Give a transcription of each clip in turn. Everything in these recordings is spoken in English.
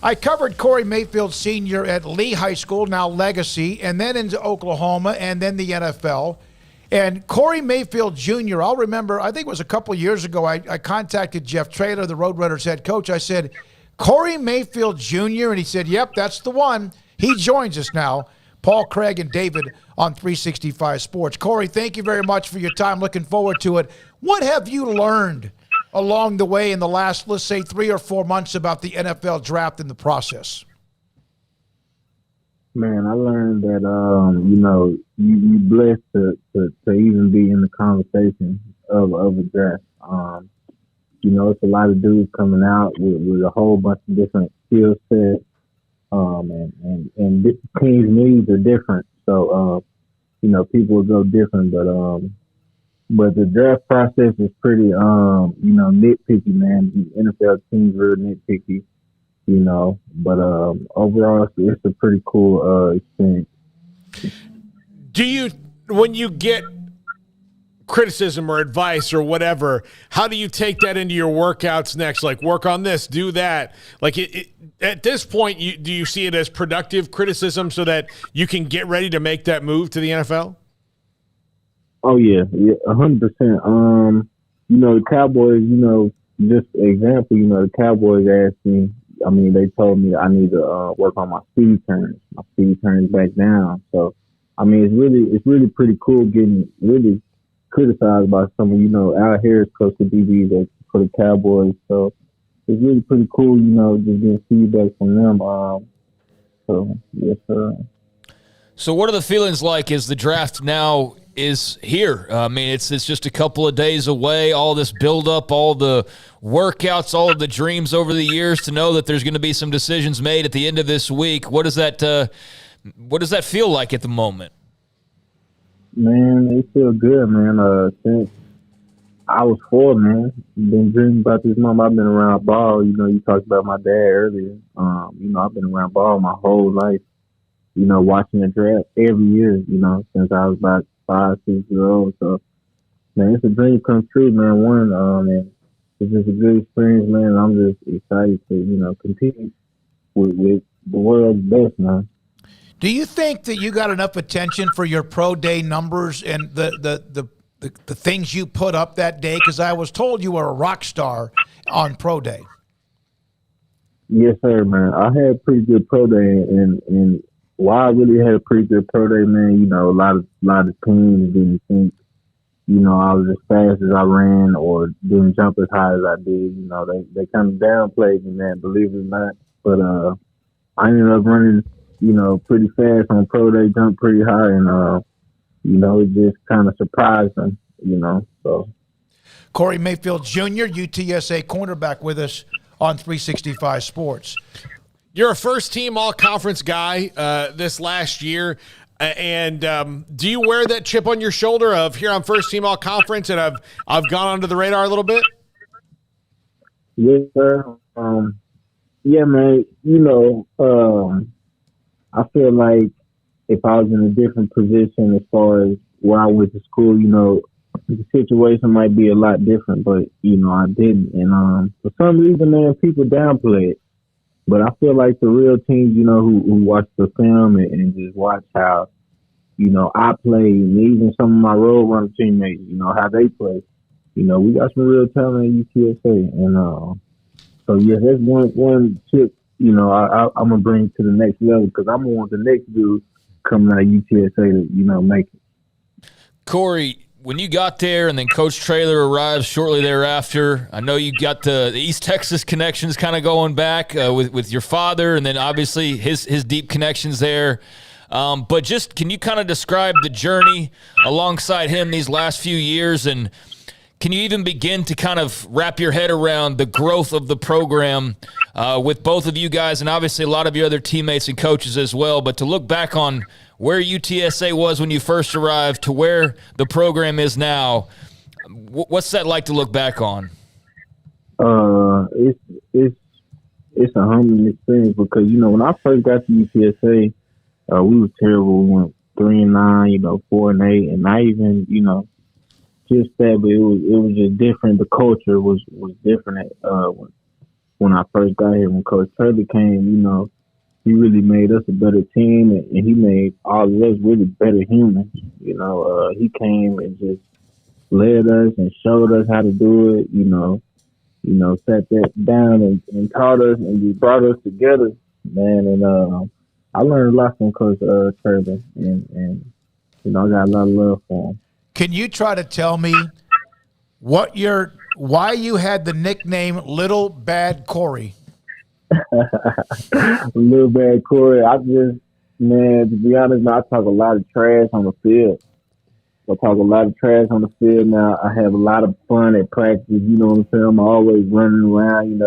I covered Corey Mayfield Sr. at Lee High School, now Legacy, and then into Oklahoma, and then the NFL. And Corey Mayfield Jr., I'll remember, I think it was a couple of years ago, I contacted Jeff Traylor, the Roadrunners head coach. I said, Corey Mayfield Jr., and he said, yep, that's the one. He joins us now, Paul Craig and David on 365 Sports. Corey, thank you very much for your time. Looking forward to it. What have you learned along the way in the last, let's say, 3 or 4 months about the NFL draft and the process? Man, I learned that you blessed to even be in the conversation of a draft. It's a lot of dudes coming out with a whole bunch of different skill sets, and this team's needs are different. So people will go different, but the draft process is pretty nitpicky, man. The NFL teams real nitpicky. But overall, it's a pretty cool experience. When you get criticism or advice or whatever, how do you take that into your workouts next? Like, work on this, do that. Like, at this point, do you see it as productive criticism so that you can get ready to make that move to the NFL? Oh, yeah, 100%. The Cowboys, just example, the Cowboys asked me, they told me I need to work on my speed turns back down. So, it's really pretty cool getting really criticized by someone, Al Harris, coach the DBs for the Cowboys. So, it's really pretty cool, just getting feedback from them. Yes, sir. So what are the feelings like as the draft now is here? It's just a couple of days away, all this build-up, all the workouts, all of the dreams over the years to know that there's going to be some decisions made at the end of this week. What does that feel like at the moment? Man, it feels good, man. Since I was 4, man, been dreaming about this mom. I've been around ball. You talked about my dad earlier. I've been around ball my whole life. Watching the draft every year, since I was about 5, 6 years old. So, man, it's a dream come true, man. And it's just a good experience, man. I'm just excited to, compete with the world's best, man. Do you think that you got enough attention for your pro day numbers and the things you put up that day? Because I was told you were a rock star on pro day. Yes, sir, man. I had a pretty good pro day, and while I really had a pretty good pro day, man, a lot of teams didn't think, I was as fast as I ran or didn't jump as high as I did. They kind of downplayed me, man, believe it or not. But I ended up running, pretty fast on pro day, jumped pretty high, and it just kind of surprised them, So Corey Mayfield Jr., UTSA cornerback, with us on 365 Sports. You're a first-team all-conference guy this last year, and do you wear that chip on your shoulder of here I'm first-team all-conference and I've gone under the radar a little bit? Yes, sir. Yeah, man. I feel like if I was in a different position as far as where I went to school, the situation might be a lot different, but I didn't, and for some reason, man, people downplay it. But I feel like the real teams, who watch the film and just watch how, I play, and even some of my road runner teammates, how they play. We got some real talent at UTSA. And so, yeah, that's one tip, I'm going to bring to the next level because I'm going to want the next dude coming out of UTSA to, make it. Corey, when you got there and then Coach Traylor arrives shortly thereafter, I know you got the East Texas connections kind of going back with your father, and then obviously his deep connections there. But just can you kind of describe the journey alongside him these last few years, and can you even begin to kind of wrap your head around the growth of the program with both of you guys and obviously a lot of your other teammates and coaches as well, but to look back on where UTSA was when you first arrived to where the program is now, what's that like to look back on? It's a humbling experience because, when I first got to UTSA, we were terrible. We went 3-9, 4-8, and not even, just that, but it was just different. The culture was different when I first got here, when Coach Traylor came, he really made us a better team, and he made all of us really better humans. He came and just led us and showed us how to do it. Sat that down and taught us and just brought us together, man. And I learned a lot from Coach Traylor, and I got a lot of love for him. Can you try to tell me why you had the nickname Little Bad Corey? Little Bad Corey. To be honest, man, I talk a lot of trash on the field. I talk a lot of trash on the field now. I have a lot of fun at practice. You know what I'm saying? I'm always running around,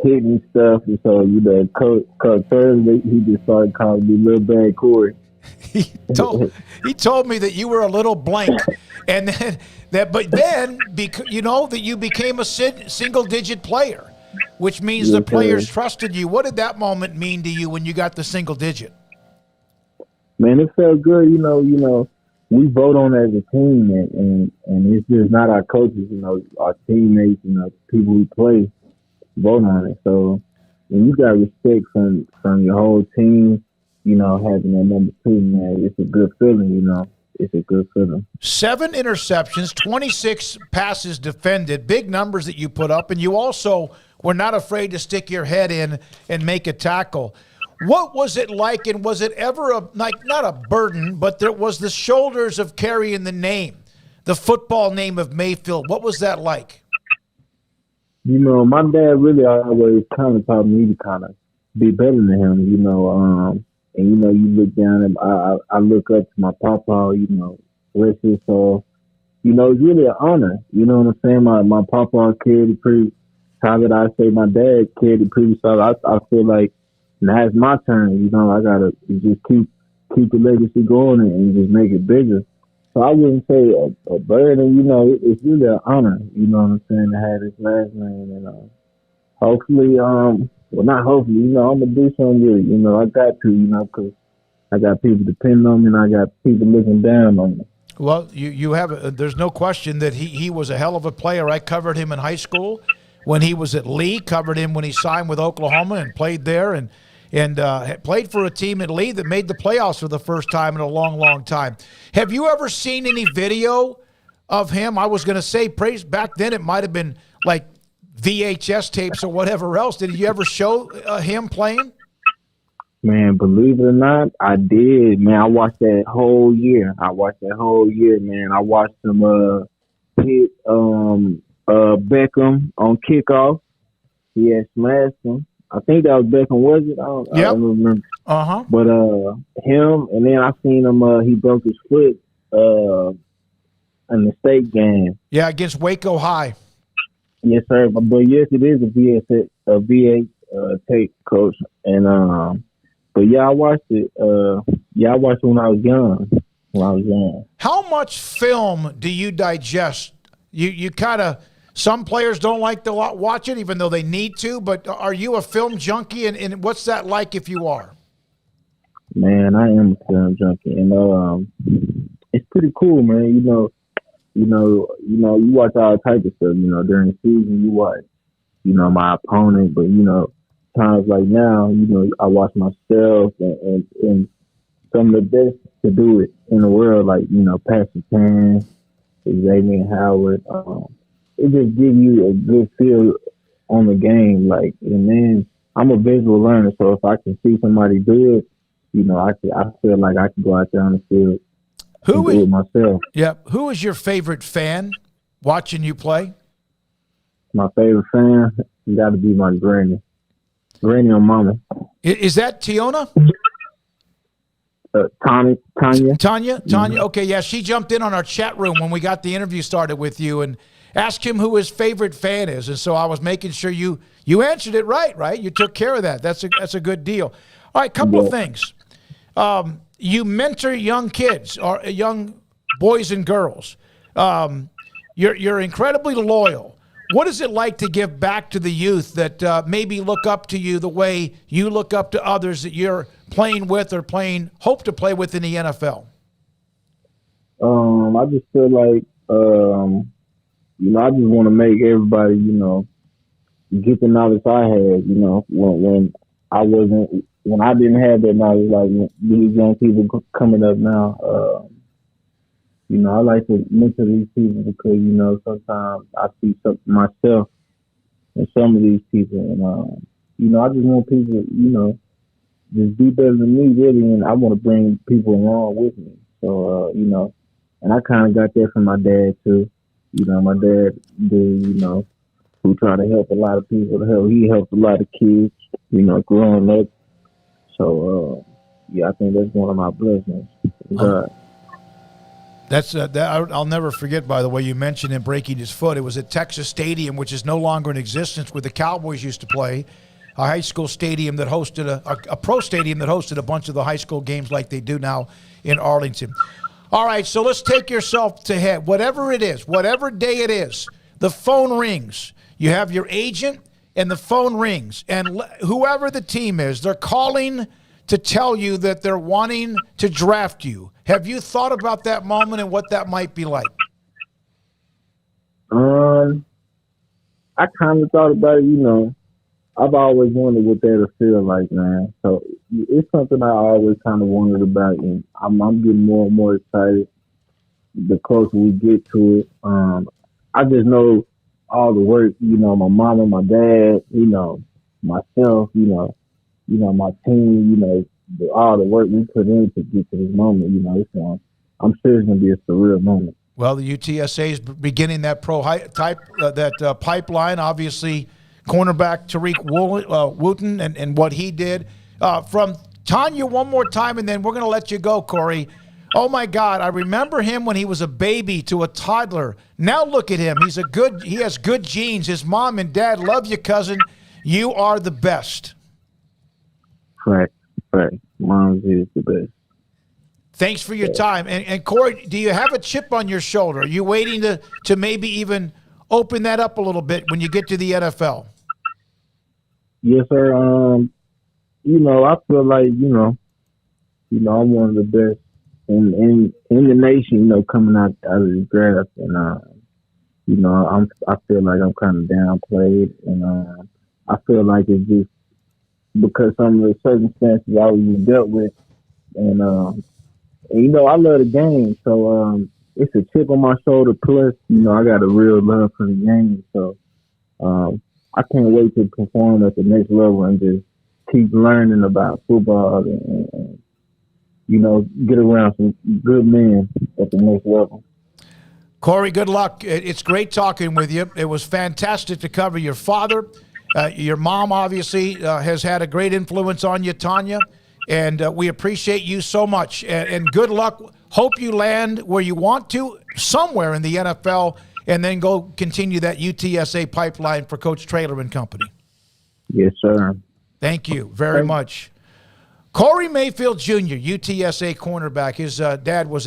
hitting stuff. And so, Coach Thursday, he just started calling me Little Bad Corey. He told me that you were a little blank, and then that you became a single-digit player, which means the players trusted you. What did that moment mean to you when you got the single digit? Man, it felt good. We vote on it as a team, and it's just not our coaches. Our teammates, people who play vote on it. So when you got respect from your whole team, having that number 2, man, it's a good feeling. It's a good feeling. 7 interceptions, 26 passes defended, big numbers that you put up, and you also were not afraid to stick your head in and make a tackle. What was it like, and was it ever not a burden, but there was the shoulders of carrying the name, the football name of Mayfield? What was that like? My dad really always kind of taught me to kind of be better than him, and you look down and I look up to my papa, bless his soul. It's really an honor. You know what I'm saying? My papa carried it pretty solid. I say my dad carried it pretty solid. I feel like now it's my turn. I gotta just keep the legacy going and just make it bigger. So I wouldn't say a burden. It's really an honor. You know what I'm saying, to have this last name, and hopefully, not hopefully, I'm gonna do something with it. I got to, because I got people depending on me, and I got people looking down on me. Well, you have. There's no question that he was a hell of a player. I covered him in high school when he was at Lee. Covered him when he signed with Oklahoma and played there, and played for a team at Lee that made the playoffs for the first time in a long, long time. Have you ever seen any video of him? I was going to say, back then it might have been like VHS tapes or whatever else. Did you ever show him playing? Man, believe it or not, I did. Man, I watched that whole year. Man. I watched him hit Beckham on kickoff. He had smashed him. I think that was Beckham, was it? I don't remember. Uh-huh. But him, and then I seen him, he broke his foot in the state game. Yeah, against Waco High. Yes, sir. But yes, it is a VA tape, coach. And but yeah, I watched it. I watched it when I was young. How much film do you digest? You kind of. Some players don't like to watch it, even though they need to. But are you a film junkie, and what's that like if you are? Man, I am a film junkie, and it's pretty cool, man. You watch all types of stuff. During the season, you watch, my opponent, but times like now, I watch myself and some of the best to do it in the world, like Pastor Pan, Xavier Howard. It just gives you a good feel on the game. And then I'm a visual learner, so if I can see somebody do it, I feel like I can go out there on the field and do it myself. Yeah. Who is your favorite fan watching you play? My favorite fan got to be my granny. Granny or mama. Is that Tiona? Tanya. Tanya? Mm-hmm. Okay, yeah, she jumped in on our chat room when we got the interview started with you and asked him who his favorite fan is. And so I was making sure you answered it right? You took care of that. That's a good deal. All right, couple of things. You mentor young kids or young boys and girls. You're incredibly loyal. What is it like to give back to the youth that maybe look up to you the way you look up to others that you're playing with or hope to play with in the NFL? I just feel like, I just want to make everybody, get the knowledge I had. You know, when I didn't have that knowledge, like these young people coming up now. You know, I like to mentor these people because, you know, sometimes I see something myself in some of these people. And, you know, I just want people, you know, just be better than me, really. And I want to bring people along with me. So, you know, and I kind of got that from my dad, too. You know, my dad, you know, who tried to help a lot of people. He helped a lot of kids, you know, growing up. So, yeah, I think that's one of my blessings. God. I'll never forget, by the way, you mentioned him breaking his foot. It was at Texas Stadium, which is no longer in existence, where the Cowboys used to play, a high school stadium that hosted a pro stadium that hosted a bunch of the high school games like they do now in Arlington. All right, so let's take yourself to head. Whatever it is, whatever day it is, the phone rings. You have your agent, and the phone rings. And whoever the team is, they're calling to tell you that they're wanting to draft you. Have you thought about that moment and what that might be like? I kind of thought about it, you know. I've always wondered what that would feel like, man. So it's something I always kind of wondered about, and I'm getting more and more excited the closer we get to it. I just know all the work, you know, my mom and my dad, you know, myself, you know, my team, you know, all the work we put in to get to this moment, you know, I'm sure it's going to be a surreal moment. Well, the UTSA is beginning that pipeline. Obviously, cornerback Tariq Wooten and what he did. From Tanya, one more time, and then we're going to let you go, Corey. Oh, my God, I remember him when he was a baby to a toddler. Now look at him. He has good genes. His mom and dad love you, cousin. You are the best. Right. Mom is the best. Thanks for your time. And Corey, do you have a chip on your shoulder? Are you waiting to maybe even open that up a little bit when you get to the NFL? Yes, sir. You know, I feel like, you know, I'm one of the best in the nation, you know, coming out of the draft. And, you know, I feel like I'm kind of downplayed. And I feel like it's just because some of the circumstances I was dealt with. And you know, I love the game. So it's a chip on my shoulder. Plus, you know, I got a real love for the game. So I can't wait to perform at the next level and just keep learning about football and you know, get around some good men at the next level. Corey, good luck. It's great talking with you. It was fantastic to cover your father. Your mom, obviously, has had a great influence on you, Tanya, and we appreciate you so much. And good luck. Hope you land where you want to, somewhere in the NFL, and then go continue that UTSA pipeline for Coach Traylor and company. Yes, sir. Thank you very much. Corey Mayfield Jr., UTSA cornerback. His dad was